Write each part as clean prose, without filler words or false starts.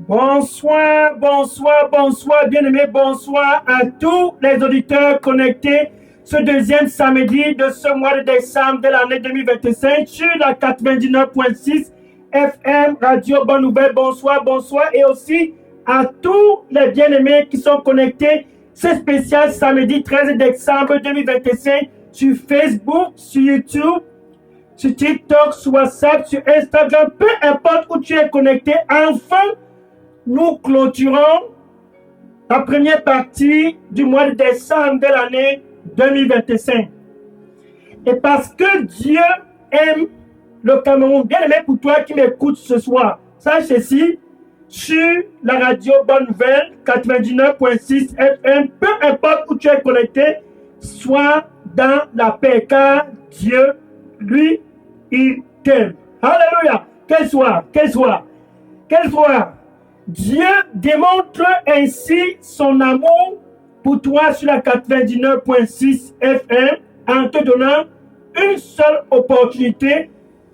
Bonsoir, bonsoir, bonsoir, bien-aimés, bonsoir à tous les auditeurs connectés ce deuxième samedi de ce mois de décembre de l'année 2025 sur la 99.6 FM Radio Bonne Nouvelle. Bonsoir, bonsoir et aussi à tous les bien-aimés qui sont connectés ce spécial samedi 13 décembre 2025 sur Facebook, sur YouTube, sur TikTok, sur WhatsApp, sur Instagram, peu importe où tu es connecté. Enfin, nous clôturons la première partie du mois de décembre de l'année 2025. Et parce que Dieu aime le Cameroun, bien aimé pour toi qui m'écoutes ce soir, sache ceci, sur la radio Bonne Nouvelle 99.6 FM, peu importe où tu es connecté, sois dans la paix, car Dieu, lui, il t'aime. Alléluia! Quel soir! Quel soir! Quel soir! Dieu démontre ainsi son amour pour toi sur la 99.6 FM en te donnant une seule opportunité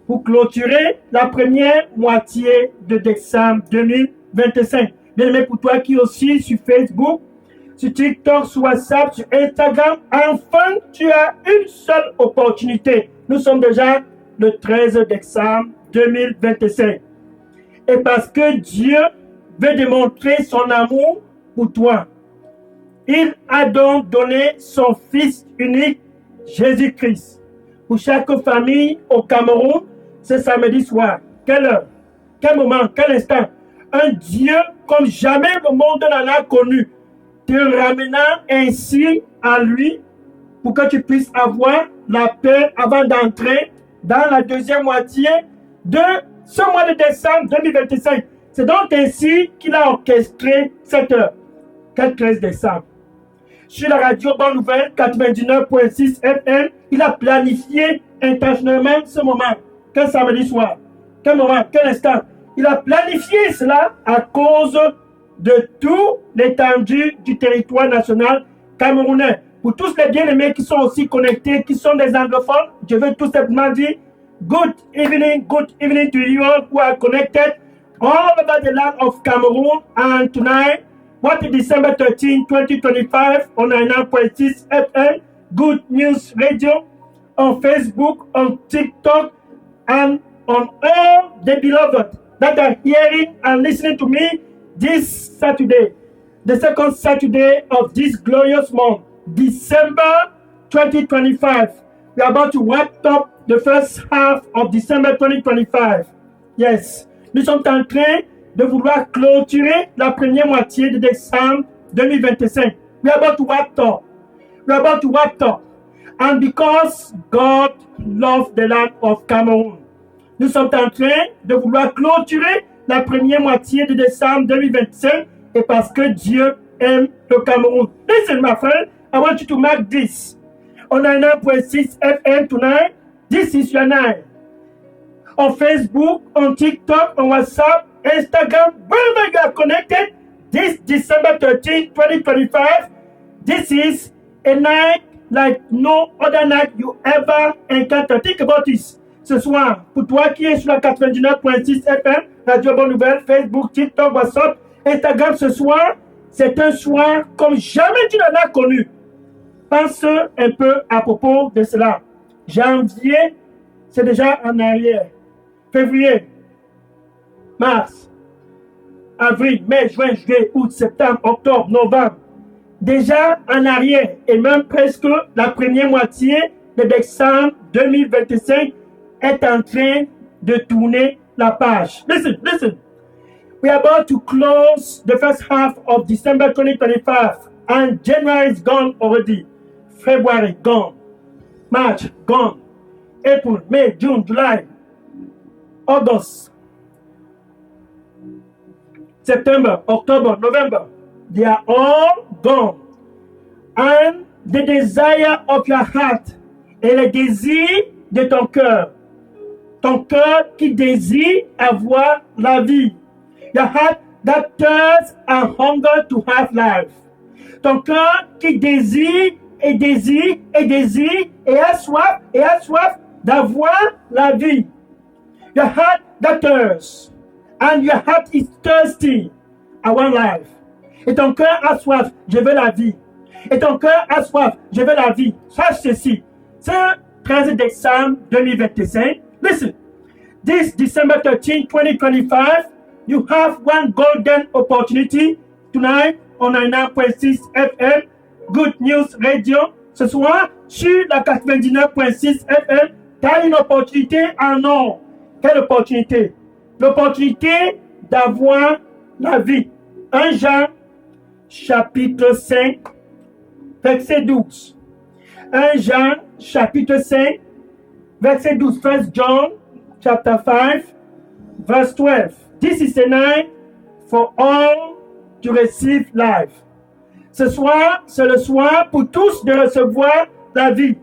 pour clôturer la première moitié de décembre 2025. Bien aimé pour toi qui aussi sur Facebook, sur TikTok, sur WhatsApp, sur Instagram, enfin tu as une seule opportunité. Nous sommes déjà le 13 décembre 2025. Et parce que Dieu veut démontrer son amour pour toi, il a donc donné son Fils unique, Jésus-Christ, pour chaque famille au Cameroun ce samedi soir. Quelle heure, quel moment, quel instant. Un Dieu comme jamais le monde n'en a connu, te ramenant ainsi à lui pour que tu puisses avoir la paix avant d'entrer dans la deuxième moitié de ce mois de décembre 2025. C'est donc ainsi qu'il a orchestré cette heure. Quel 13 décembre. Sur la radio Bonne Nouvelle 99.6 FM, il a planifié intentionnellement ce moment. Quel samedi soir, quel moment, quel instant. Il a planifié cela à cause de tout l'étendue du territoire national camerounais. Pour tous les bien-aimés qui sont aussi connectés, qui sont des anglophones, je veux tout simplement dire good evening to you all who are connected all over the land of Cameroon. And tonight, what is December 13, 2025 on 99.6 FM, Good News Radio, on Facebook, on TikTok, and on all the beloved that are hearing and listening to me this Saturday, the second Saturday of this glorious month, December 2025. We are about to wrap up the first half of December 2025. Yes, nous sommes en train de vouloir clôturer la première moitié de décembre 2025. We are about to wrap up. We are about to wrap up. And because God loves the land of Cameroon, nous sommes en train de vouloir clôturer la première moitié de décembre 2025 et parce que Dieu aime le Cameroun. Listen, my friend, I want you to mark this. On 99.6 FM tonight, this is your night. On Facebook, on TikTok, on WhatsApp, Instagram, wherever you are connected, this December 13, 2025, this is a night like no other night you ever encounter. Think about this. Ce soir, pour toi qui es sur la 99.6 FM, Radio Bonne Nouvelle, Facebook, TikTok, WhatsApp, Instagram, ce soir, c'est un soir comme jamais tu n'en as connu. Pense un peu à propos de cela. Janvier, c'est déjà en arrière. Février, mars, avril, mai, juin, juillet, août, septembre, octobre, novembre. Déjà en arrière et même presque la première moitié de décembre 2025 est en train de tourner la page. Listen, listen. We are about to close the first half of December 2025 and January is gone already. February gone. March gone. April, May, June, July, August, September, October, November. They are all gone. And the desire of your heart et le désir de ton cœur qui désire avoir la vie. Your heart that thirsts and hunger to have life. Ton cœur qui désire et désire et désire et a soif d'avoir la vie. Your heart that thirsts and your heart is thirsty I want life. Et ton cœur a soif, je veux la vie. Et ton cœur a soif, je veux la vie. Sache ceci. Ce 13 décembre 2025, listen. This December 13, 2025, you have one golden opportunity tonight on 99.6 FM, Good News Radio. Ce soir, sur la 99.6 FM, tu as une opportunité en or. Quelle opportunité? L'opportunité d'avoir la vie. 1 Jean, chapitre 5, verset 12. 1 Jean, chapitre 5, verset 12. 1 John, chapter 5, verse 12. This is the night for all to receive life. Ce soir, c'est le soir pour tous de recevoir la vie.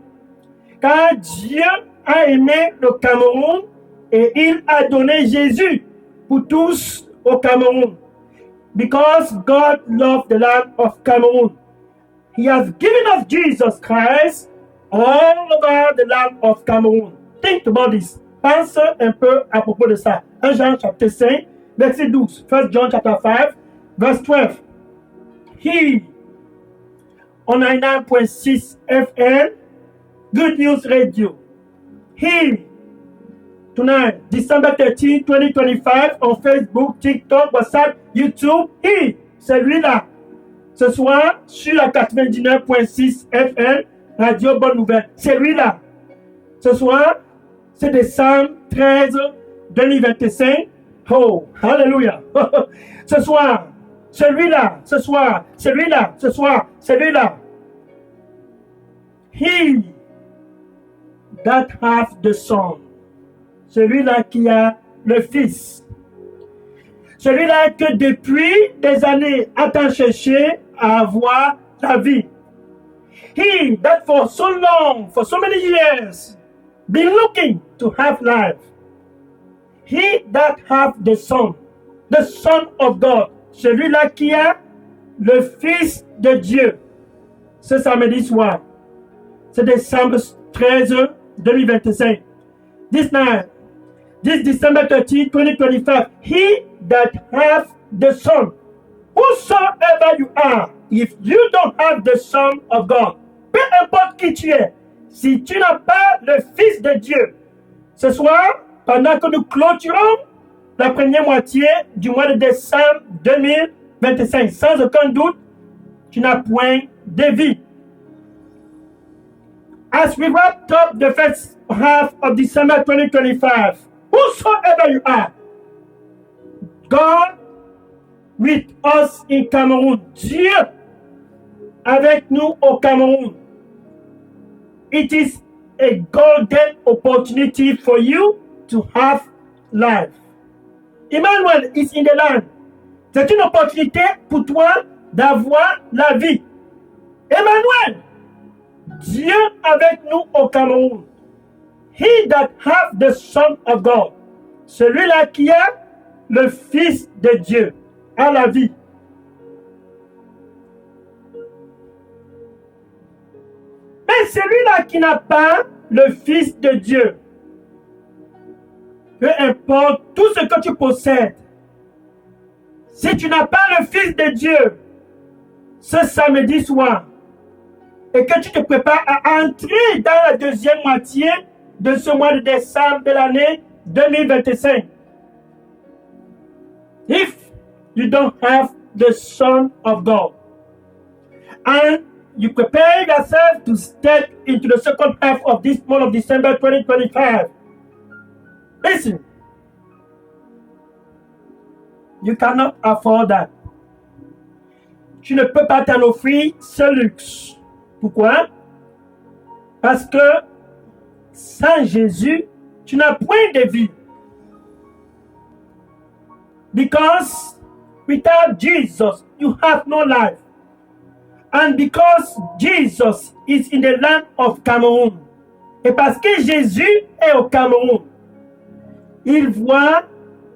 Car Dieu a aimé le Cameroun et il a donné Jésus pour tous au Cameroun. Because God loved the land of Cameroon, He has given us Jesus Christ all over the land of Cameroon. Think about this. Pense un peu à propos de ça. 1 Jean chapitre 5, verset 12. 1 John chapter 5, verse 12. He, on 99.6 FM, Good News Radio. He, tonight, December 13, 2025, on Facebook, TikTok, WhatsApp, YouTube. He, celui-là. Ce soir, sur la 99.6 FM, Radio Bonne Nouvelle. Celui-là. Ce soir, c'est décembre 13, 2025. Oh, hallelujah. Ce soir, celui-là, ce soir, celui-là, ce soir, celui-là. He that hath the Son. Celui-là qui a le Fils. Celui-là que depuis des années attend chercher à avoir la vie. He that for so long, for so many years, been looking to have life. He that hath the Son of God. Celui-là qui a le Fils de Dieu. Ce samedi soir, c'est décembre 13, 2025. This night, this December 13, 2025, he that hath the Son, whosoever you are, if you don't have the Son of God, peu importe qui tu es, si tu n'as pas le Fils de Dieu, ce soir, pendant que nous clôturons la première moitié du mois de décembre 2025, sans aucun doute, tu n'as point de vie. As we wrap up the first half of December 2025, whosoever you are, God with us in Cameroon, Dieu avec nous au Cameroun. It is a golden opportunity for you to have life. Emmanuel is in the land. C'est une opportunité pour toi d'avoir la vie. Emmanuel, Dieu avec nous au Cameroun. He that hath the Son of God. Celui-là qui a le Fils de Dieu a la vie. Mais celui-là qui n'a pas le Fils de Dieu, peu importe tout ce que tu possèdes, si tu n'as pas le Fils de Dieu ce samedi soir, et que tu te prépares à entrer dans la deuxième moitié de ce mois de décembre de l'année 2025, if you don't have the Son of God, and you prepare yourself to step into the second half of this month of December 2025, listen, you cannot afford that. Tu ne peux pas t'en offrir ce luxe. Pourquoi? Parce que sans Jésus, tu n'as point de vie. Because without Jesus, you have no life. And because Jesus is in the land of Cameroon, et parce que Jésus est au Cameroun, il voit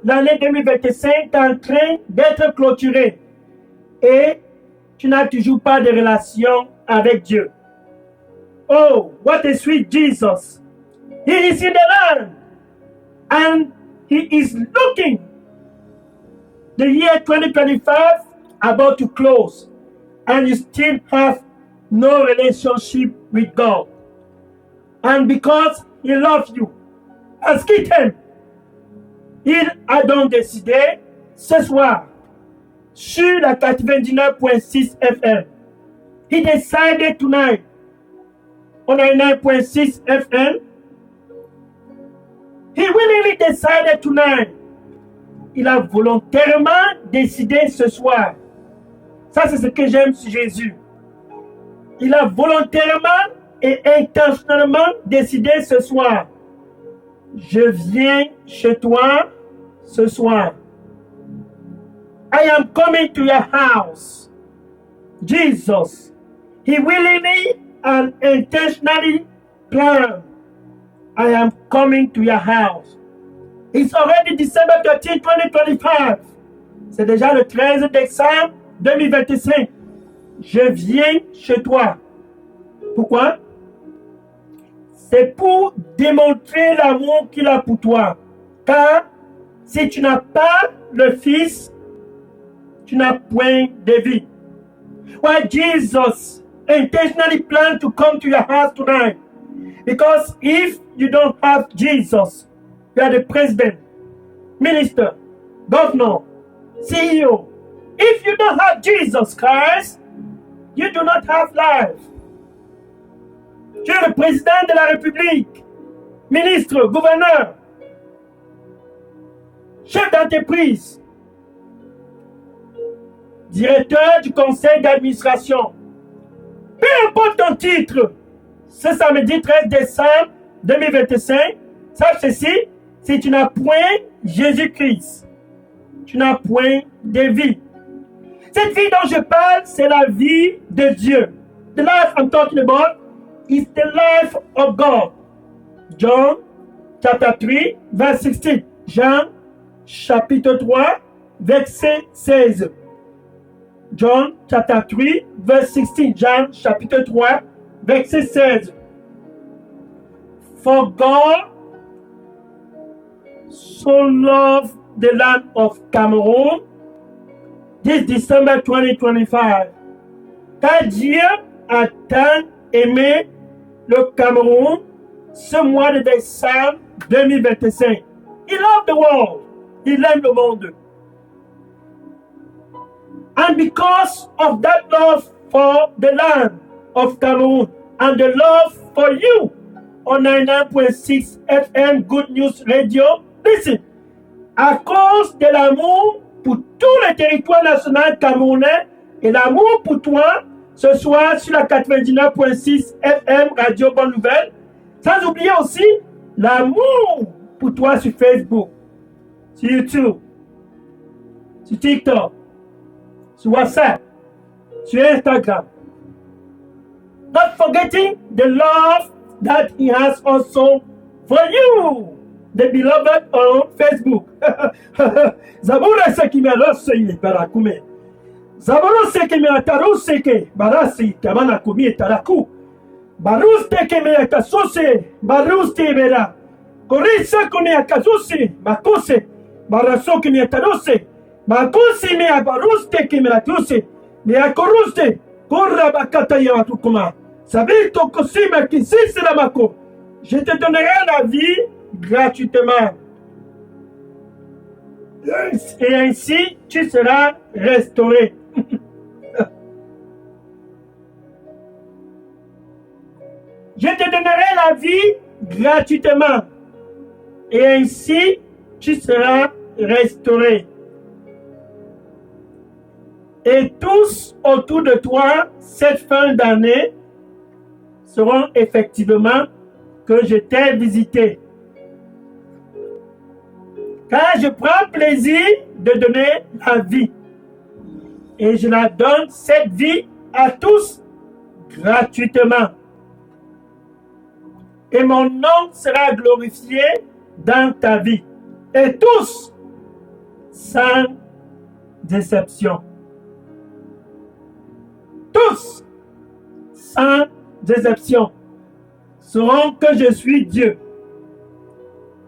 l'année 2025 en train d'être clôturée. Et tu n'as toujours pas de relation avec Dieu. Oh, what a sweet Jesus. He is in the land. And he is looking the year 2025 about to close and you still have no relationship with God. And because He loves you, parce qu'il t'aime, il a donc décidé ce soir sur la 99.6 FM. He decided tonight on 99.6 FM. He willingly decided tonight. Il a volontairement décidé ce soir. Ça, c'est ce que j'aime sur Jésus. Il a volontairement et intentionnellement décidé ce soir. Je viens chez toi ce soir. I am coming to your house. Jesus, He willingly and intentionally planned. I am coming to your house. It's already December 13, 2025. C'est déjà le 13 décembre 2025. Je viens chez toi. Pourquoi? C'est pour démontrer l'amour qu'il a pour toi. Car si tu n'as pas le Fils, tu n'as point de vie. Why Jesus intentionally planned to come to your house tonight? Because if you don't have Jesus, you are the president, minister, governor, CEO. If you don't have Jesus Christ, you do not have life. Tu es le président de la République, ministre, gouverneur, chef d'entreprise, directeur du conseil d'administration. Peu importe ton titre, ce samedi 13 décembre 2025, sache ceci, si tu n'as point Jésus-Christ, tu n'as point de vie. Cette vie dont je parle, c'est la vie de Dieu. The life I'm talking about is the life of God. John chapter 3, verse 16. Jean chapitre 3, verset 16. John chapter 3, verse 16. Jean chapitre 3, verset 16. For God so loved the land of Cameroon this December 2025. Car Dieu a tant aimé le Cameroun ce mois de décembre 2025. He loved the world. Il aime le monde. And because of that love for the land of Cameroon and the love for you on 99.6 FM Good News Radio, listen, à cause de l'amour pour tout le territoire national camerounais et l'amour pour toi ce soir sur la 99.6 FM Radio Bonne Nouvelle, sans oublier aussi l'amour pour toi sur Facebook, sur YouTube, sur TikTok, sur WhatsApp, sur Instagram. Not forgetting the love that He has also for you, the beloved on Facebook. Zabura sekime rosei barakume. Zabura sekime ataruseke barasi kamana kumi taraku. Baruste keme akasose baruste vera. Korisa kumi akasose makose baraso kumi atarose. Makosi me abaruste keme atuse. Me akoruste korra bakata yatukuma. Sabito kosima kisisi la mako. Je te donnerai la vie gratuitement. Et ainsi, tu seras restauré. Je te donnerai la vie gratuitement. Et ainsi, tu seras restauré. Et tous autour de toi, cette fin d'année, seront effectivement que je t'ai visité. Car je prends plaisir de donner la vie. Et je la donne, cette vie, à tous gratuitement. Et mon nom sera glorifié dans ta vie. Et tous, sans déception. Tous, sans déception, sauront que je suis Dieu.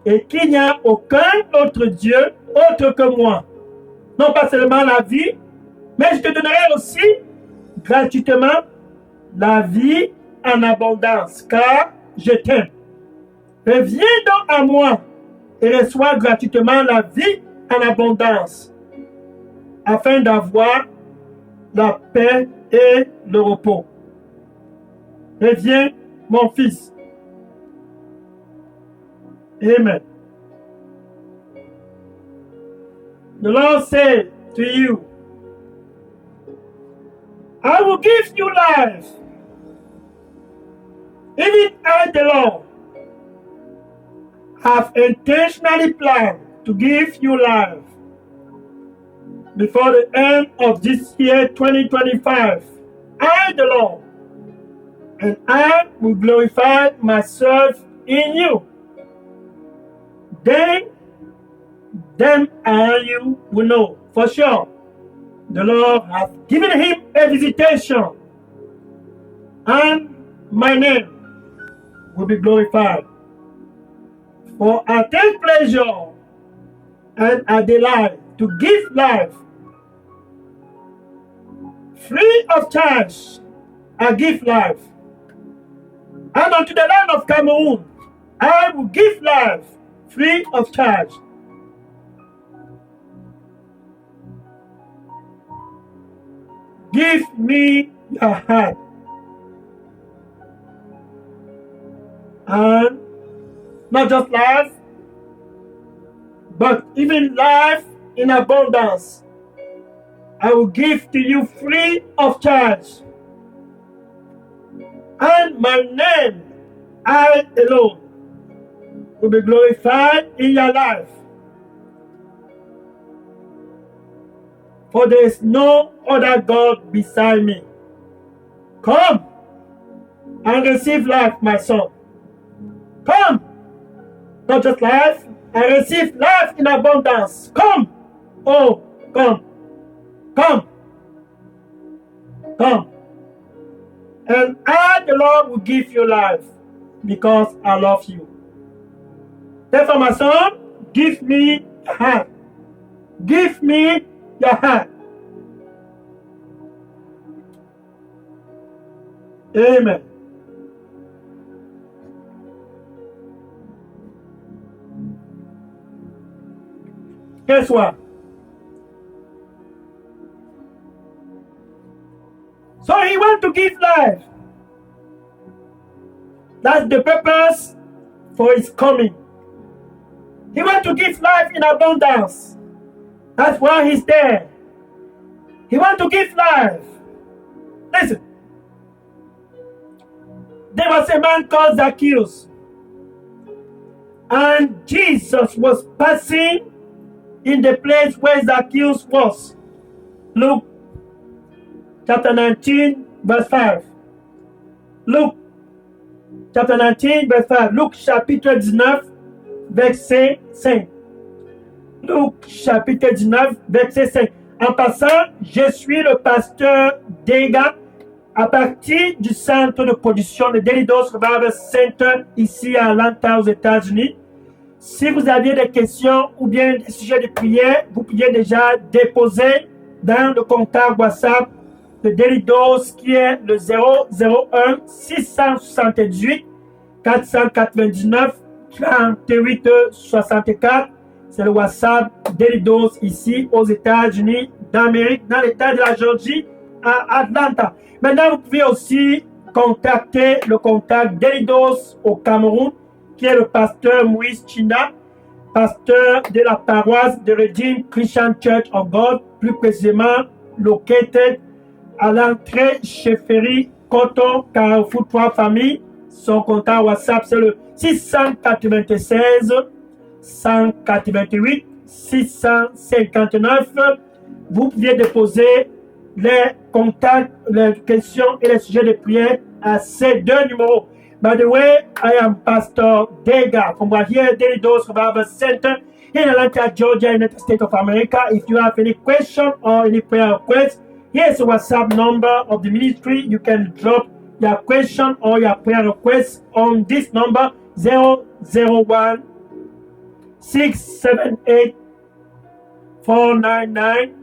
Et qu'il n'y a aucun autre Dieu autre que moi. Non pas seulement la vie, Mais je te donnerai aussi gratuitement la vie en abondance, car je t'aime. Reviens donc à moi et reçois gratuitement la vie en abondance, afin d'avoir la paix et le repos. Reviens, mon fils. Amen. The Lord said to you, I will give you life. Even I, the Lord, have intentionally planned to give you life before the end of this year 2025. I, the Lord, and I will glorify myself in you. Then them and you will know for sure the Lord has given him a visitation, and my name will be glorified. For I take pleasure and I delight to give life free of charge. I give life. And unto the land of Cameroon, I will give life free of charge. Give me your heart. And not just life, but even life in abundance. I will give to you free of charge. And my name, I alone, will be glorified in your life. For there is no other God beside me. Come and receive life, my son. Come, not just life, and receive life in abundance. Come, oh, come, come, come. And I, the Lord, will give you life because I love you. Therefore, my son, give me your heart. Give me your heart. Amen. Guess what? So he wants to give life. That's the purpose for his coming. He wants to give life in abundance. That's why he's there. He wants to give life. Listen. There was a man called Zacchaeus. And Jesus was passing in the place where Zacchaeus was. Luke chapter 19, verse 5. Luke chapter 19, verse 5. Luc chapitre 19, verset 5. Luc chapitre 19, verset 5. En passant, je suis le pasteur Dega à partir du centre de production de Delidos Revival Center ici à Atlanta aux États-Unis. Si vous aviez des questions ou bien des sujets de prière, vous pouvez déjà déposer dans le contact WhatsApp de Delidos qui est le 001 678 499 38 64. C'est le WhatsApp Delidos ici aux États-Unis d'Amérique, dans l'État de la Georgie à Atlanta. Maintenant, vous pouvez aussi contacter le contact Delidos au Cameroun, qui est le pasteur Moïse China, pasteur de la paroisse de Redeemed Christian Church of God, plus précisément located à l'entrée chez Ferry, Coton, Carrefour 3 familles. Son contact WhatsApp, c'est le 696 188 659. Vous pouvez déposer les contacts, les questions et les sujets de prière à ces deux numéros. By the way, I am Pastor Dega from right here, Delidos Revival Center in Atlanta, Georgia, United States of America. If you have any question or any prayer request, here's the WhatsApp number of the ministry. You can drop your question or your prayer request on this number 001 678 499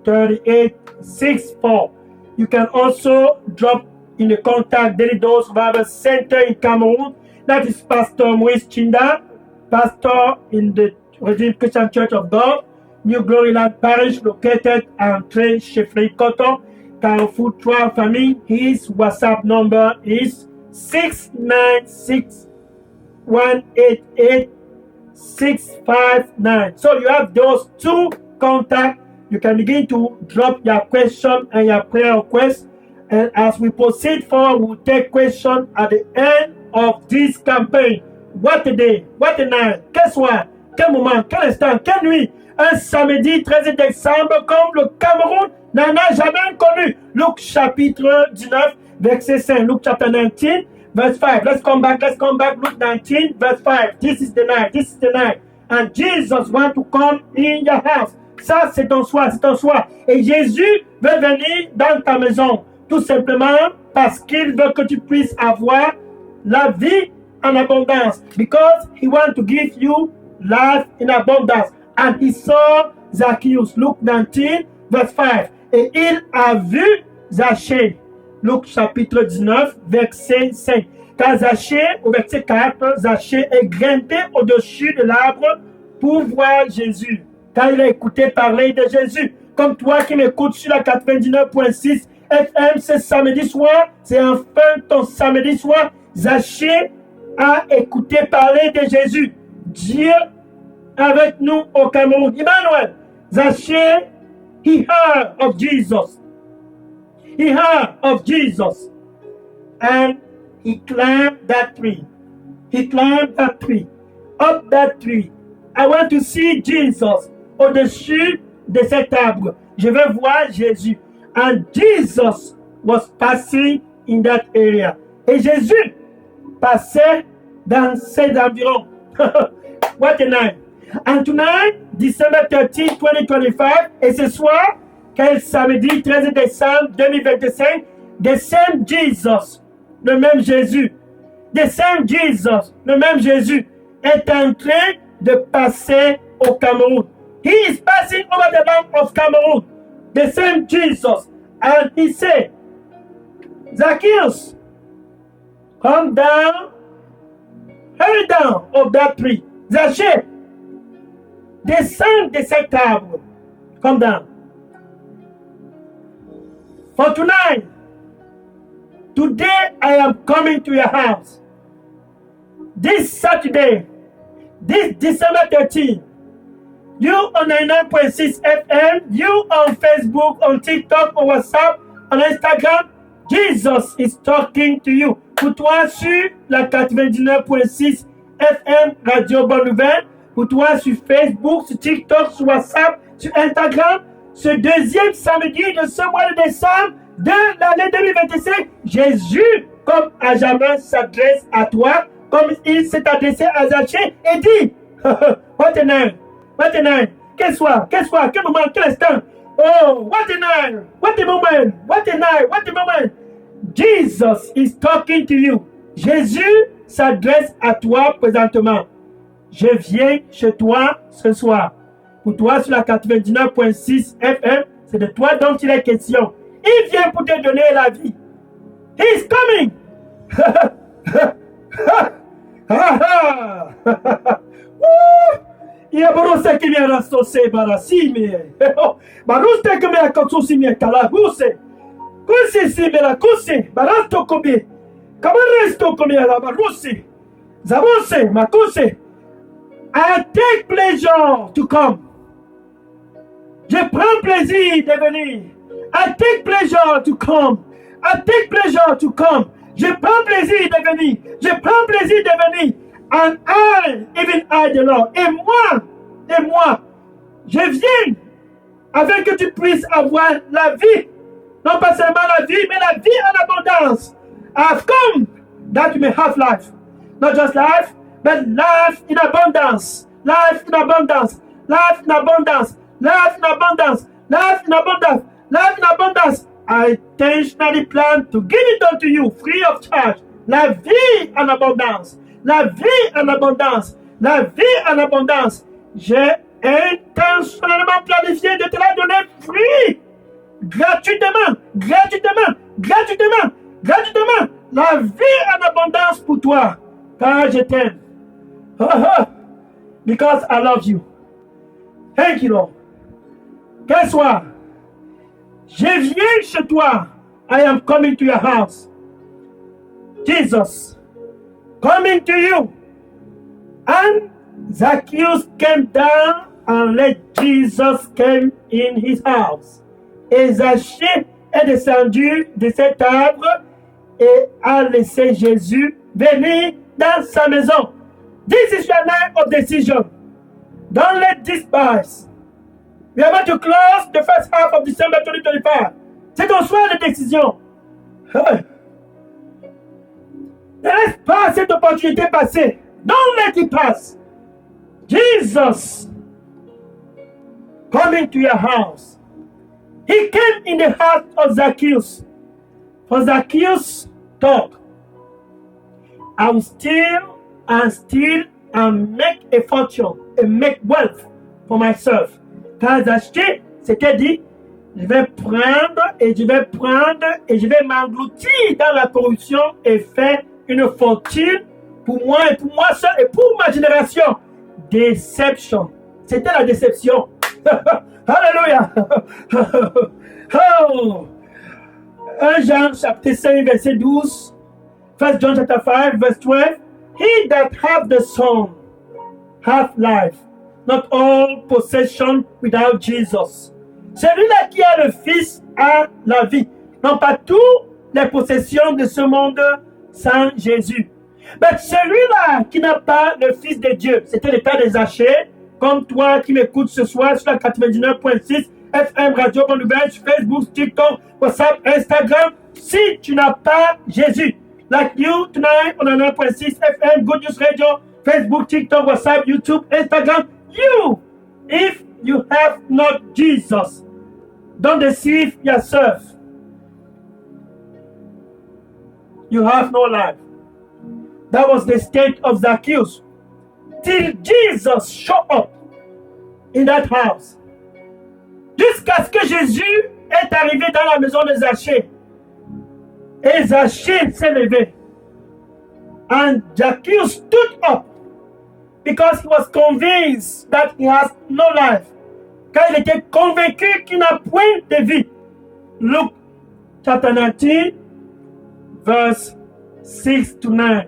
3864. You can also drop in the contact Daily Dose Bible Center in Cameroon. That is Pastor Maurice Chinda, pastor in the Redeemed Christian Church of God, New Glory Land Parish, located at Trey Chefferie Coton, Carrefour 3 Famille. His WhatsApp number is 696 188 659. So you have those two contacts. You can begin to drop your question and your prayer request. And as we proceed forward, we'll take questions at the end of this campaign. What a day, what a night, quel soir, quel moment, quel instant, quelle nuit. Un samedi 13 décembre comme le Cameroun n'en a jamais connu. Luc chapitre 19, verset 5. Luke chapter 19, verse 5. Let's come back. Luke 19, verse 5. This is the night. And Jesus wants to come in your house. Ça, c'est ton choix. Et Jésus veut venir dans ta maison. Tout simplement parce qu'il veut que tu puisses avoir la vie en abondance. Because he wants to give you life in abundance. And he saw Zacchaeus. Luke 19, verse 5. Et il a vu Zachée. Luc chapitre 19, verset 5. Quand Zachée, au verset 4, Zachée est grimpé au-dessus de l'arbre pour voir Jésus. Quand il a écouté parler de Jésus. Comme toi qui m'écoutes sur la 99.6 FM ce samedi soir, c'est enfin ton samedi soir. Zachée a écouté parler de Jésus. Dieu avec nous au Cameroun. Emmanuel, Zachée, he heard of Jesus. And he climbed that tree. Up that tree. I want to see Jesus. Au-dessus de cet arbre. Je veux voir Jésus. And Jesus was passing in that area. Et Jésus passait dans ces environs. What a night. And tonight, December 13, 2025, et ce soir, quel samedi 13 décembre 2025, the same Jesus, le même Jésus, est en train de passer au Cameroun. He is passing over the land of Cameroon. The same Jesus. And he said, Zacchaeus, come down, hurry down of that tree. Zachée, descend de cet arbre. Come down. For tonight, today I am coming to your house. This Saturday, this December 13th, you on 99.6 FM, you on Facebook, on TikTok, on WhatsApp, on Instagram, Jesus is talking to you. Pour toi sur la 99.6 FM Radio Bonne Nouvelle, pour toi sur Facebook, sur TikTok, sur WhatsApp, sur Instagram, ce deuxième samedi de ce mois de décembre de l'année 2025, Jésus, comme à jamais, s'adresse à toi, comme il s'est adressé à Zachée et dit, what a night. Quel soir, quel moment, quel instant. Oh, what a night, what a moment. Jesus is talking to you. Jésus s'adresse à toi présentement. Je viens chez toi ce soir. Pour toi sur la 99.6 FM, c'est de toi dont il est question. Il vient pour te donner la vie. He is coming. Ya barose que me rastose barasime. Baruste que me akotsusime kalabuse. Kusi sime la kusi barasto kobe. Kamaresto come la baruse. Zabose makuse. I take pleasure to come. Je prends plaisir de venir. I take pleasure to come. Je prends plaisir de venir. And I, even I, the Lord. Et moi, je viens afin que tu puisses avoir la vie. Non pas seulement la vie, mais la vie en abondance. I've come that you may have life. Not just life, but life in abundance. I intentionally plan to give it unto you free of charge. La vie en abondance. J'ai intentionnellement planifié de te la donner fruit gratuitement, gratuitement, gratuitement, gratuitement. La vie en abondance pour toi, car je t'aime. Oh, oh, because I love you. Thank you, Lord. Quel soir, je viens chez toi. I am coming to your house. Jesus, coming to you. And Zacchaeus came down and let Jesus came in his house. Et Zachée est descendu de cet arbre et a laissé Jésus venir dans sa maison. This is your night of decision. Don't let this pass. We are about to close the first half of December 2025. C'est ton soir de décision. Ne laisse pas cette opportunité passer. Don't let it pass. Jesus coming to your house. He came in the house of Zacchaeus. For Zacchaeus thought, I will steal and make a fortune and make wealth for myself. Car Zacchaeus s'était dit, je vais prendre et je vais m'engloutir dans la corruption et faire une fortune pour moi et pour moi seul et pour ma génération. Deception. C'était la déception. Alléluia. Oh. 1 Jean chapitre 5 verset 12. 1 John chapter 5 verse 12. He that hath the Son hath life. Not all possession without Jesus. Celui-là qui a le Fils a la vie. Non pas toutes les possessions de ce monde sans Jésus. Mais celui-là qui n'a pas le Fils de Dieu, c'était le cas des Zachée, comme toi qui m'écoutes ce soir sur la 99.6 FM Radio Bonne Nouvelle, sur Facebook, TikTok, WhatsApp, Instagram. Si tu n'as pas Jésus, like you tonight on 99.6 FM, Good News Radio, Facebook, TikTok, WhatsApp, YouTube, Instagram, if you have not Jesus, don't deceive yourself. You have no life. That was the state of Zacchaeus. Till Jesus showed up in that house. Jusqu'à ce que Jésus est arrivé dans la maison de Zachée. Et Zachée s'est levé. And Zacchaeus stood up because he was convinced that he has no life. Car il était convaincu qu'il n'a point de vie. Luke chapter 19, verse 6 to 9.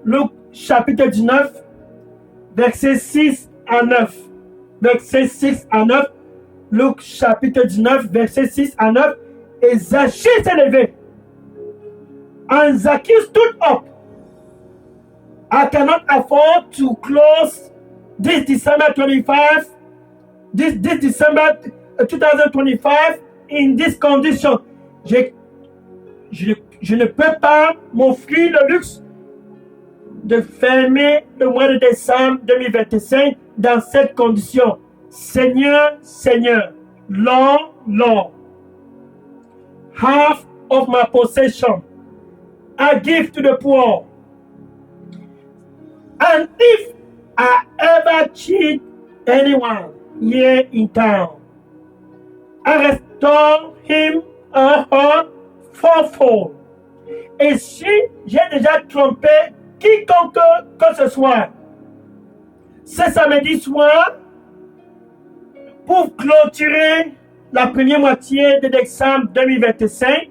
Luc chapitre 19, versets 6 à 9. Versets 6 à 9. Luc chapitre 19, versets 6 à 9. Et Zachée s'est levé. And Zacchaeus stood up. I cannot afford to close this December 25, this December 2025 in this condition. Je ne peux pas m'offrir le luxe de fermer le mois de décembre 2025 dans cette condition. Seigneur, Seigneur, Lord, Lord, half of my possession I give to the poor. And if I ever cheat anyone here in town, I restore him or her fourfold. Et si j'ai déjà trompé quiconque que ce soit, ce samedi soir, pour clôturer la première moitié de décembre 2025,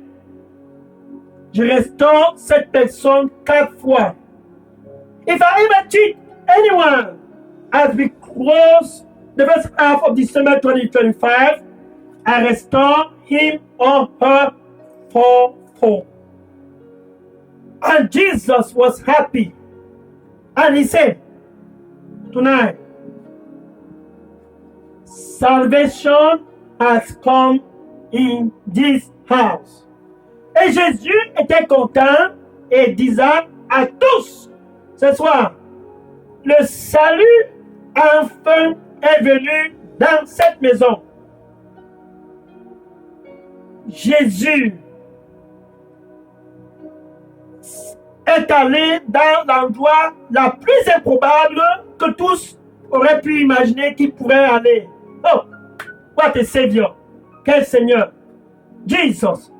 je restaure cette personne 4 fois. If I ever cheat anyone as we close the first half of December 2025, I restore him or her fourfold. And Jesus was happy. And he said, tonight, salvation has come in this house. Et Jésus était content et disant à tous ce soir, le salut enfin est venu dans cette maison. Jésus est allé dans l'endroit la plus improbable que tous aurait pu imaginer qu'il pourrait aller. Oh, what a Savior! Quel Seigneur! Jesus!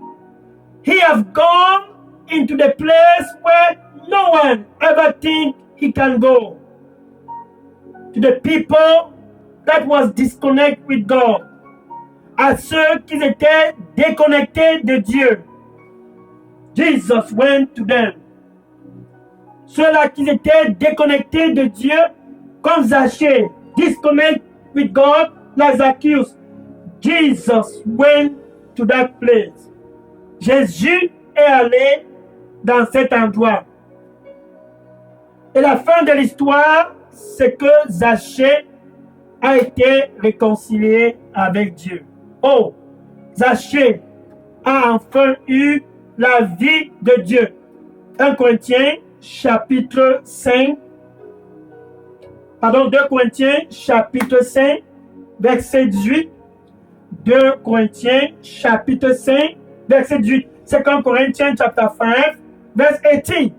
He has gone into the place where no one ever think he can go. To the people that was disconnected with God. À ceux qui étaient déconnectés de Dieu. Jesus went to them. Ceux-là qui étaient déconnectés de Dieu, comme Zachée, disconnected with God, like Zacchaeus. Jesus went to that place. Jésus est allé dans cet endroit. Et la fin de l'histoire, c'est que Zachée a été réconcilié avec Dieu. Oh, Zachée a enfin eu la vie de Dieu. 1 Corinthiens chapitre 5, 2 Corinthiens chapitre 5, verset 18. 2 Corinthiens chapitre 5, verset 18. 2 Corinthians chapter 5, verse 18.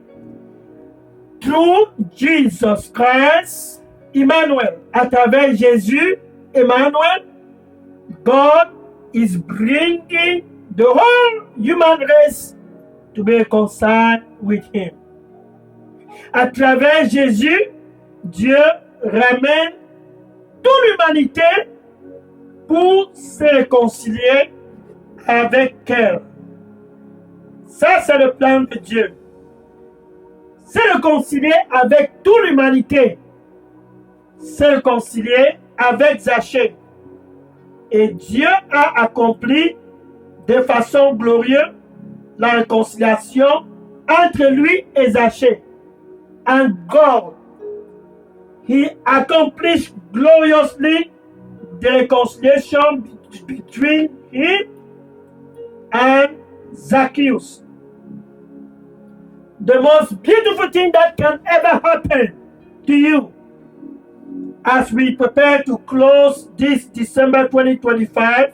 Through Jesus Christ, Emmanuel, à travers Jésus, Emmanuel, God is bringing the whole human race to be reconciled with Him. À travers Jésus, Dieu ramène toute l'humanité pour se réconcilier avec elle. Ça, c'est le plan de Dieu. Se réconcilier avec toute l'humanité. Se réconcilier avec Zachée. Et Dieu a accompli de façon glorieuse la réconciliation entre lui et Zachée. And God, He accomplished gloriously the reconciliation between Him and Zacchaeus. The most beautiful thing that can ever happen to you as we prepare to close this December 2025.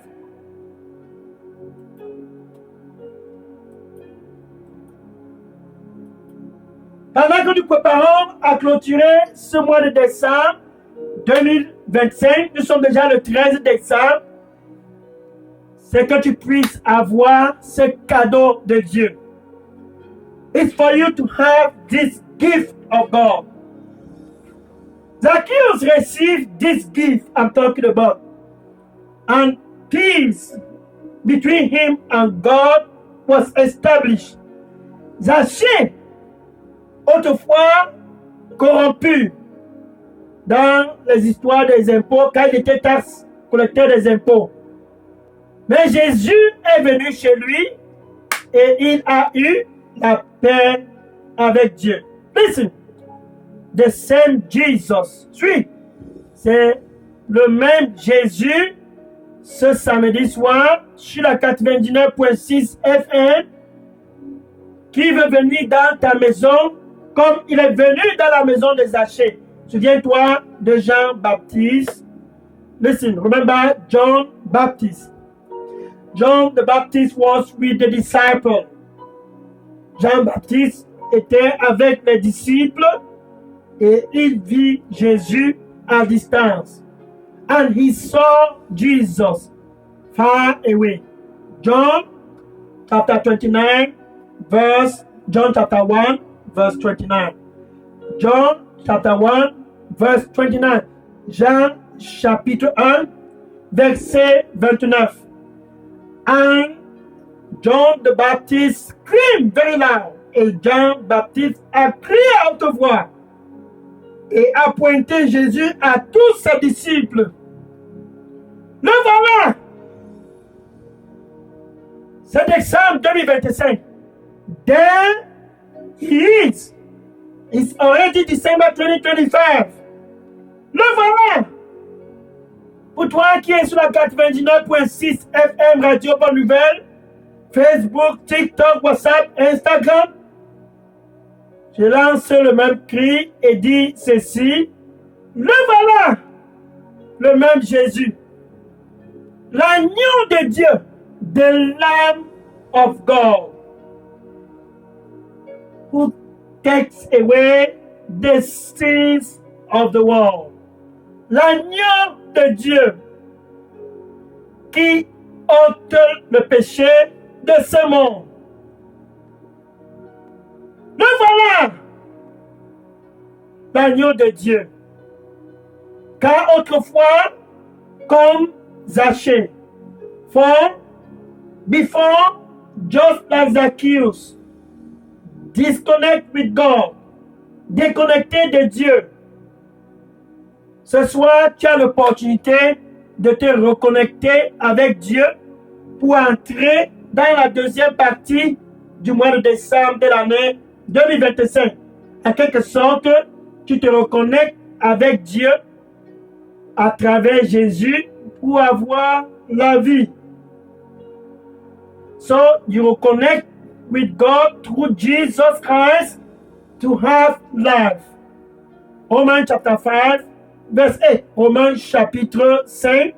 Pendant que nous préparons à clôturer ce mois de décembre 2025, nous sommes déjà le 13 décembre, c'est que tu puisses avoir ce cadeau de Dieu. It's for you to have this gift of God. Zacchaeus received this gift I'm talking about. And peace between him and God was established. Zachée, autrefois corrompu dans les histoires des impôts, quand il était taxe collecteur des impôts. Mais Jésus est venu chez lui et il a eu la paix avec Dieu. Listen, the same Jesus. Oui, c'est le même Jésus ce samedi soir sur la 99.6 FM qui veut venir dans ta maison comme il est venu dans la maison de Zachée. Souviens-toi de Jean-Baptiste. Listen, remember John Baptist. John the Baptist was with the disciples. Jean-Baptiste était avec les disciples et il vit Jésus à distance. And he saw Jesus far away. John chapter 29, John chapter 1, verse 29. John chapter 1, verse 29. Jean chapitre 1, verset 29. And John the Baptist screamed very loud. Et Jean Baptiste a crié à haute voix et a pointé Jésus à tous ses disciples. Le voilà! C'est décembre 2025. There he is. It's already December 2025. Le voilà! Pour toi qui es sur la 99.6 FM Radio Bonne Nouvelle, Facebook, TikTok, WhatsApp, Instagram, je lance le même cri et dis ceci. Le voilà! Le même Jésus. L'agneau de Dieu, the Lamb of God, who takes away the sins of the world. l'agneau de Dieu qui ôte le péché de ce monde. Le voilà, l'agneau de Dieu. Car autrefois, comme Zachée, for before, just like Zacchaeus, disconnect with God, déconnecté de Dieu. Ce soir, tu as l'opportunité de te reconnecter avec Dieu pour entrer dans la deuxième partie du mois de décembre de l'année 2025. En quelque sorte, tu te reconnectes avec Dieu à travers Jésus pour avoir la vie. So you reconnect with God through Jesus Christ to have life. Romains chapter 5, verset 8. Romains chapitre 5,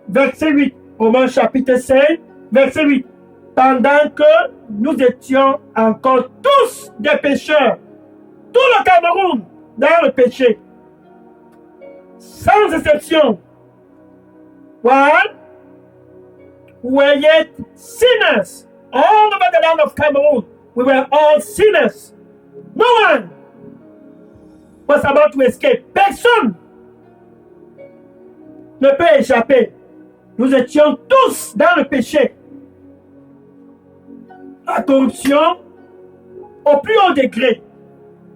verset 8. Romains chapitre 5, verset 8. Pendant que nous étions encore tous des pécheurs, tout le Cameroun dans le péché, sans exception. While we were yet sinners, all over the land of Cameroon, we were all sinners. No one was about to escape. Personne ne peut échapper. Nous étions tous dans le péché. La corruption au plus haut degré.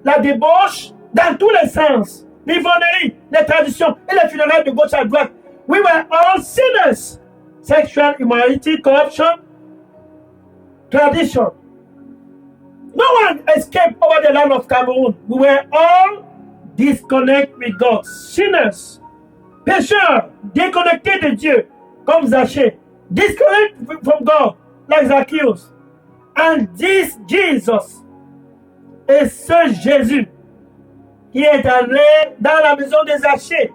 La débauche dans tous les sens. L'ivonnerie, les traditions et les funérailles de gauche à droite. We were all sinners. Sexual immorality, corruption, tradition. No one escaped over the land of Cameroon. We were all disconnected with God. Sinners, pécheurs, déconnectés de Dieu, comme Zachée. Disconnected from God, like Zacchaeus. And this Jesus, et ce Jésus, qui est allé dans la maison de Zachée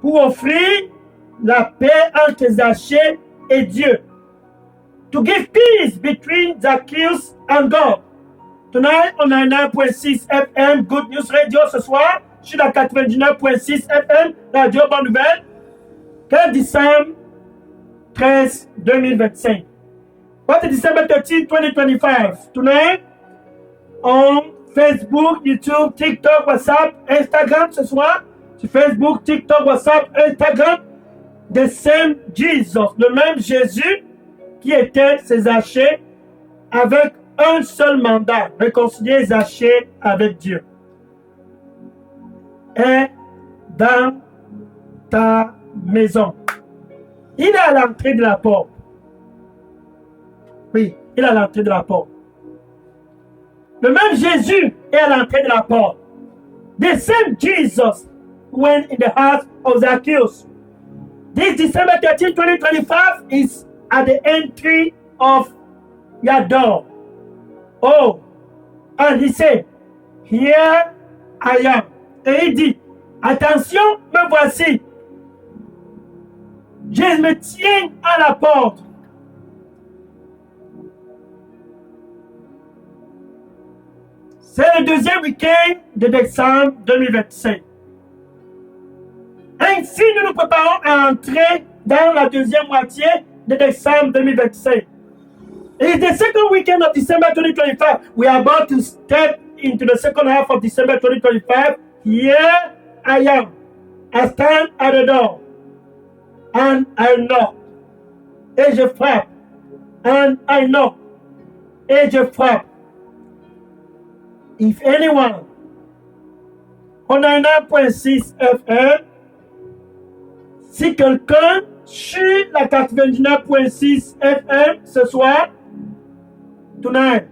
pour offrir la paix entre Zachée et Dieu. To give peace between Zacchaeus and God. Tonight, on a 9.6 FM Good News Radio ce soir. Je suis dans 99.6 FM Radio Bonne Nouvelle. 15 décembre 13, 2025. What is December 13, 2025? Tonight, on Facebook, YouTube, TikTok, WhatsApp, Instagram ce soir. Sur Facebook, TikTok, WhatsApp, Instagram. The same Jesus, le même Jésus qui était ses Zachée avec un seul mandat, réconcilier Zachée avec Dieu. Est dans ta maison. Il est à l'entrée de la porte. Oui, il est à l'entrée de la porte. Le même Jésus est à l'entrée de la porte. The same Jesus went in the house of Zacchaeus. This December 13, 2025 is at the entry of your door. Oh, and he said, here I am. Et il dit, attention, me voici. Je me tiens à la porte. C'est le deuxième week-end de décembre 2025. Ainsi, nous nous préparons à entrer dans la deuxième moitié de décembre 2025. It's the second weekend of December 2025. We are about to step into the second half of December 2025. Here I am. I stand at the door. And I knock. Et je frappe. And I knock. Et je frappe. If anyone on a 9.6 FM, si quelqu'un sur la 99.6 FM ce soir, tonight,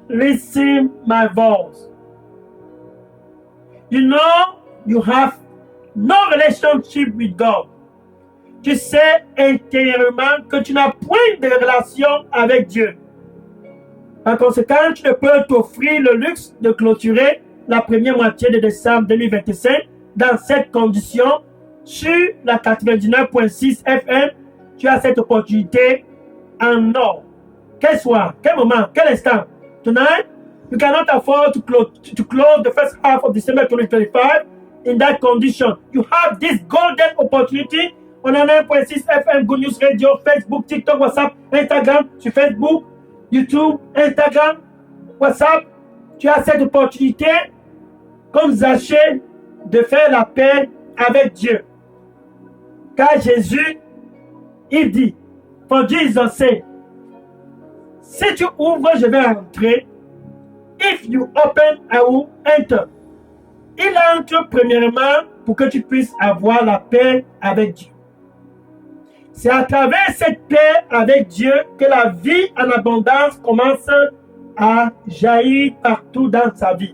listen my voice. You know you have no relationship with God. Tu sais intérieurement que tu n'as point de relation avec Dieu. Par conséquent, tu ne peux t'offrir le luxe de clôturer la première moitié de décembre 2025 dans cette condition. Sur la 99.6 FM, tu as cette opportunité en or. Quel soir, quel moment, quel instant. Tonight, you cannot afford to close the first half of December 2025 in that condition. You have this golden opportunity on 9.6 FM, Good News Radio, Facebook, TikTok, WhatsApp, Instagram, sur Facebook, YouTube, Instagram, WhatsApp. Tu as cette opportunité, comme Zachée, de faire la paix avec Dieu. Car Jésus, il dit, for Jesus say, si tu ouvres, je vais entrer. If you open, I will enter. Il entre premièrement pour que tu puisses avoir la paix avec Dieu. C'est à travers cette paix avec Dieu que la vie en abondance commence à jaillir partout dans ta vie.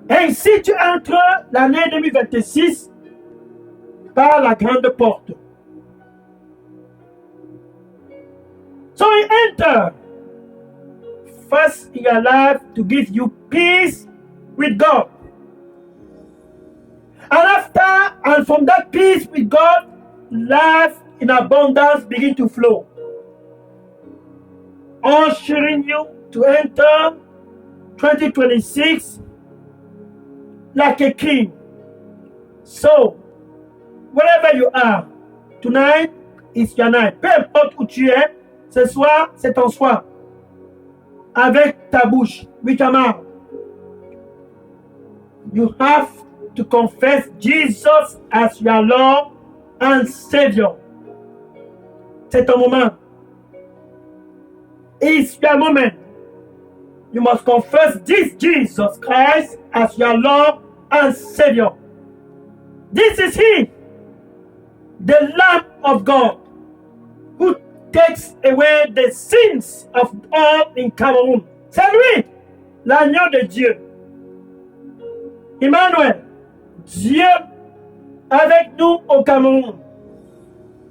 Ainsi, tu entres l'année 2026 par la grande porte. So you enter first in your life to give you peace with God. And from that peace with God, life in abundance begin to flow, ushering you to enter 2026 like a king. So, wherever you are, tonight is your night. Peu importe où tu es, ce soir, c'est ton soir. Avec ta bouche, with your mouth, you have to confess Jesus as your Lord and Savior. C'est ton moment. It's your moment. You must confess this Jesus Christ as your Lord and Savior. This is He, the Lamb of God, who takes away the sins of all in Cameroon. C'est lui, l'agneau de Dieu. Emmanuel, Dieu avec nous au Cameroun,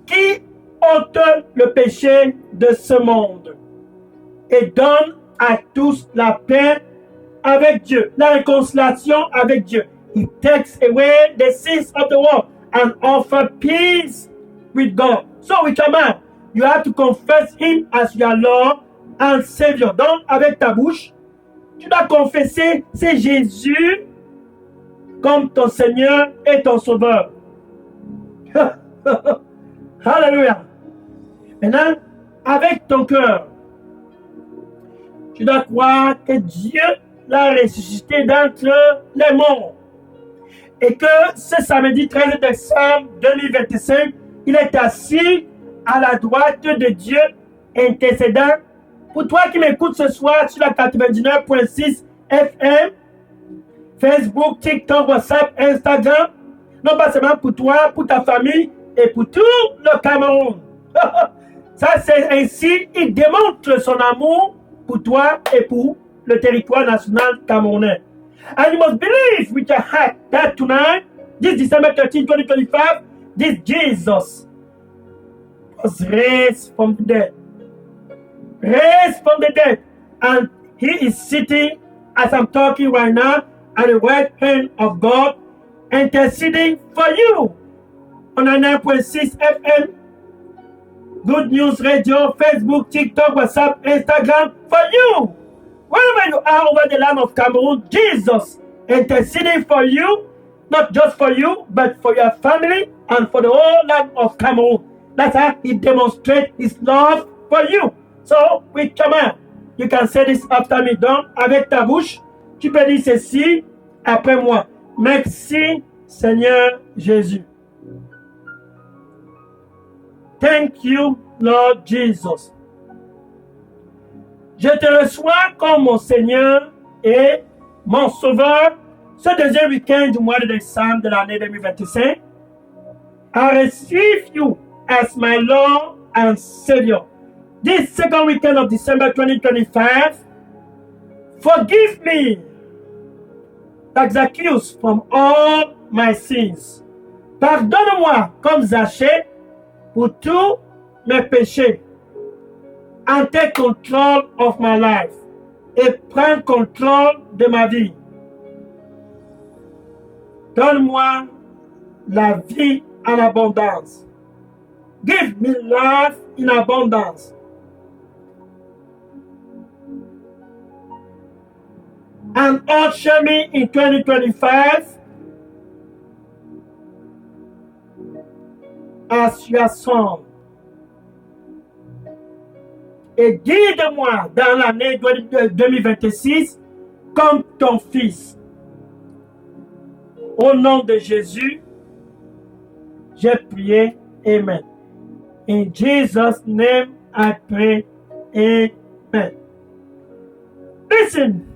qui ôte le péché de ce monde et donne à tous la paix avec Dieu, la réconciliation avec Dieu. He takes away the sins of the world and offer peace with God. So with your mouth, you have to confess Him as your Lord and Savior. Donc, avec ta bouche, tu dois confesser, c'est Jésus comme ton Seigneur et ton Sauveur. Alléluia. Maintenant, avec ton cœur, tu dois croire que Dieu l'a ressuscité d'entre les morts. Et que ce samedi 13 décembre 2025, il est assis à la droite de Dieu, intercédant pour toi qui m'écoutes ce soir sur la 99.6 FM, Facebook, TikTok, WhatsApp, Instagram. Non pas seulement pour toi, pour ta famille et pour tout le Cameroun. Ça, c'est ainsi, il démontre son amour pour toi et pour le territoire national camerounais. And you must believe with your heart that tonight, this December 13, 2025, this Jesus was raised from the dead. Raised from the dead. And He is sitting, as I'm talking right now, at the right hand of God, interceding for you on 9.6 FM, Good News Radio, Facebook, TikTok, WhatsApp, Instagram, for you. Wherever you are over the land of Cameroon, Jesus interceding for you, not just for you, but for your family and for the whole land of Cameroon. That's how He demonstrates His love for you. So, with your mouth, you can say this after me. Donc, avec ta bouche, tu peux dire ceci après moi. Merci, Seigneur Jésus. Thank you, Lord Jesus. Je te reçois comme mon Seigneur et mon Sauveur ce deuxième week-end du mois de décembre de l'année 2025. I receive you as my Lord and Savior. This second weekend of December 2025, forgive me, like Zacchaeus, from all my sins. Pardonne-moi comme Zachée pour tous mes péchés. And take control of my life. Et prends contrôle de ma vie. Donne-moi la vie en abondance. Give me life in abundance. And usher me in 2025 as your son. Et guide-moi dans l'année 2026 comme ton fils. Au nom de Jésus, j'ai prié. Amen. In Jesus' name, I pray. Amen. Listen.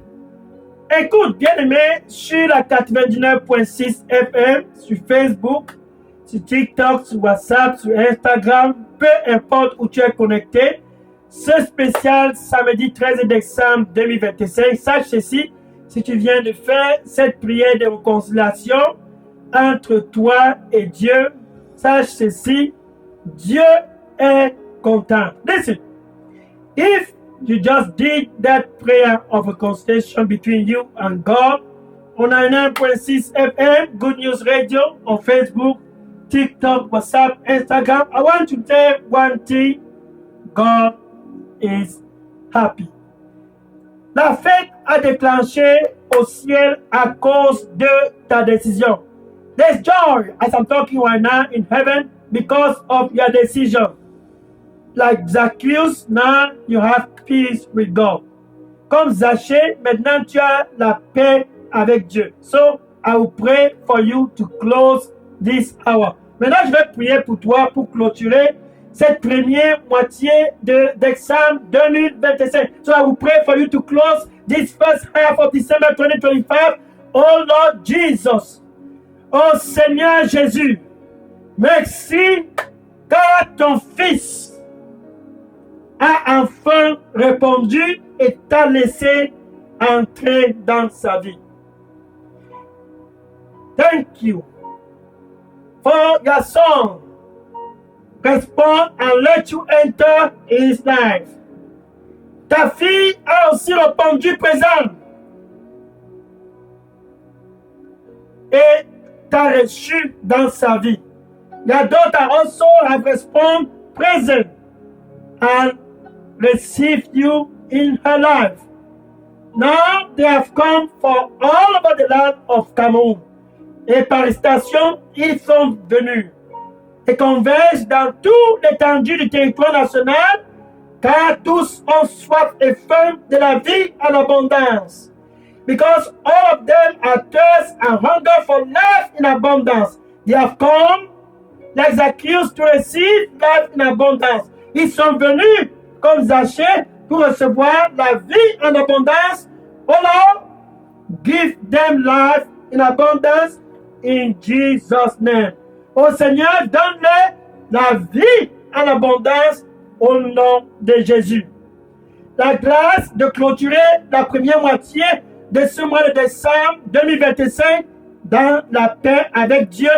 Écoute, bien-aimé, sur la 99.6 FM, sur Facebook, sur TikTok, sur WhatsApp, sur Instagram, peu importe où tu es connecté, ce spécial samedi 13 décembre 2025, sache ceci, si tu viens de faire cette prière de réconciliation entre toi et Dieu, sache ceci, Dieu est content. Listen, if you just did that prayer of reconciliation between you and God on 99.6 FM, Good News Radio, on Facebook, TikTok, WhatsApp, Instagram, I want to tell one thing, God is happy. La fête a déclenché au ciel à cause de ta décision. There's joy as I'm talking right now in heaven because of your decision. Like Zacchaeus, now you have peace with God. Comme Zachée, maintenant tu as la paix avec Dieu. So, I will pray for you to close this hour. Maintenant, je vais prier pour toi pour clôturer cette première moitié de décembre 2025. So, I will pray for you to close this first half of December 2025. Oh Lord Jesus, oh Seigneur Jésus, merci car ton Fils a enfin répondu et t'a laissé entrer dans sa vie. Thank you for your son. Respond and let you enter his life. Ta fille a aussi répondu présent et t'a reçu dans sa vie. Your daughter also have responded present and received you in her life. Now they have come from all over the land of Cameroon. Et par station, ils sont venus et convergent dans toute l'étendue du territoire national, car tous ont soif et faim de la vie en abondance. Because all of them are thirst and hunger for life in abundance. They have come like Zacchaeus to receive life in abundance. Ils sont venus comme Zachée pour recevoir la vie en abondance. Oh Lord, give them life in abundance in Jesus' name. Oh Seigneur, donne-leur la vie en abondance au nom de Jésus. La grâce de clôturer la première moitié de ce mois de décembre 2025 dans la paix avec Dieu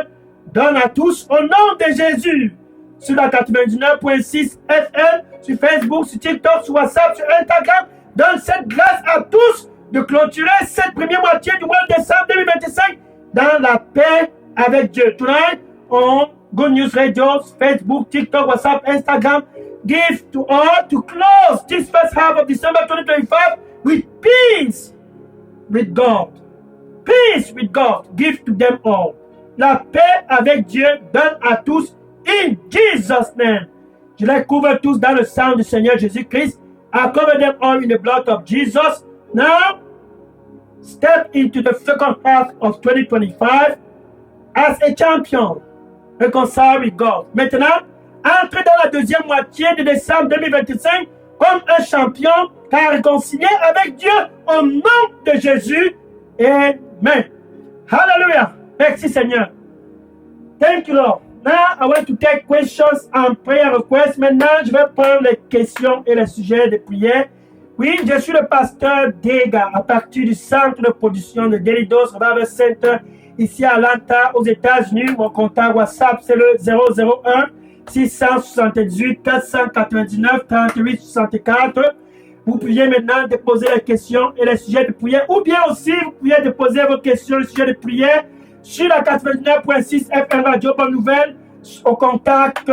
donne à tous au nom de Jésus. Sur la 99.6 FM, sur Facebook, sur TikTok, sur WhatsApp, sur Instagram, donne cette grâce à tous de clôturer cette première moitié du mois de décembre 2025 dans la paix avec Dieu. Tonight, on Good News Radio, Facebook, TikTok, WhatsApp, Instagram, give to all to close this first half of December 2025 with peace with God. Peace with God. Give to them all. La paix avec Dieu donne à tous in Jesus' name. Je les couvre tous dans le sang du Seigneur Jésus-Christ. I cover them all in the blood of Jesus. Now, step into the second half of 2025 as a champion. Reconcile with God. Maintenant, entre dans la deuxième moitié de décembre 2025 comme un champion, car réconcilié avec Dieu au nom de Jésus. Amen. Hallelujah. Merci Seigneur. Thank you Lord. Now, I want to take questions and prayer requests. Maintenant, je vais prendre les questions et les sujets de prière. Oui, je suis le pasteur Dega à partir du centre de production de Daily Dose Revival Center ici à Atlanta, aux États-Unis. Mon contact WhatsApp, c'est le 001 678 499 38 64. Vous pouvez maintenant déposer les questions et les sujets de prière, ou bien aussi vous pouvez déposer vos questions et les sujets de prière sur la 89.6 FM Radio Bonne Nouvelle au contact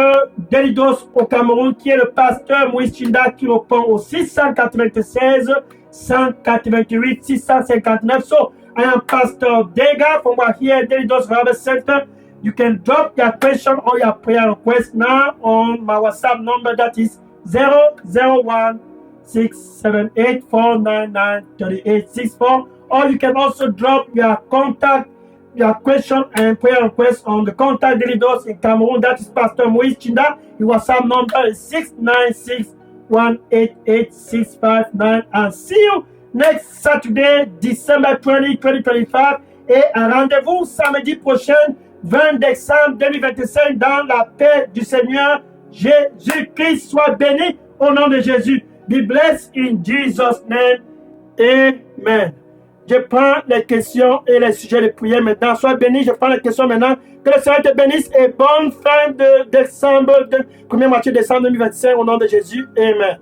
d'Elidos au Cameroun, qui est le pasteur Moïse Chinda, qui répond au 696 188 659. So, I am Pastor Dega from here at Delidos Revival Center. You can drop your question or your prayer request now on my WhatsApp number, that is 001 678 499 3864, or you can also drop your contact, your question and prayer request on the contact leaders in Cameroon, that is Pastor Moïse Chinda. His WhatsApp number is 696 188 659. And see you next Saturday, December 20, 2025. Et un rendez-vous samedi prochain, 20 décembre 2025, dans la paix du Seigneur Jésus-Christ. Soit béni au nom de Jésus. Be blessed in Jesus' name. Amen. Je prends les questions et les sujets de prière maintenant. Sois béni, je prends les questions maintenant. Que le Seigneur te bénisse et bonne fin de décembre, première moitié de décembre 2025 au nom de Jésus. Amen.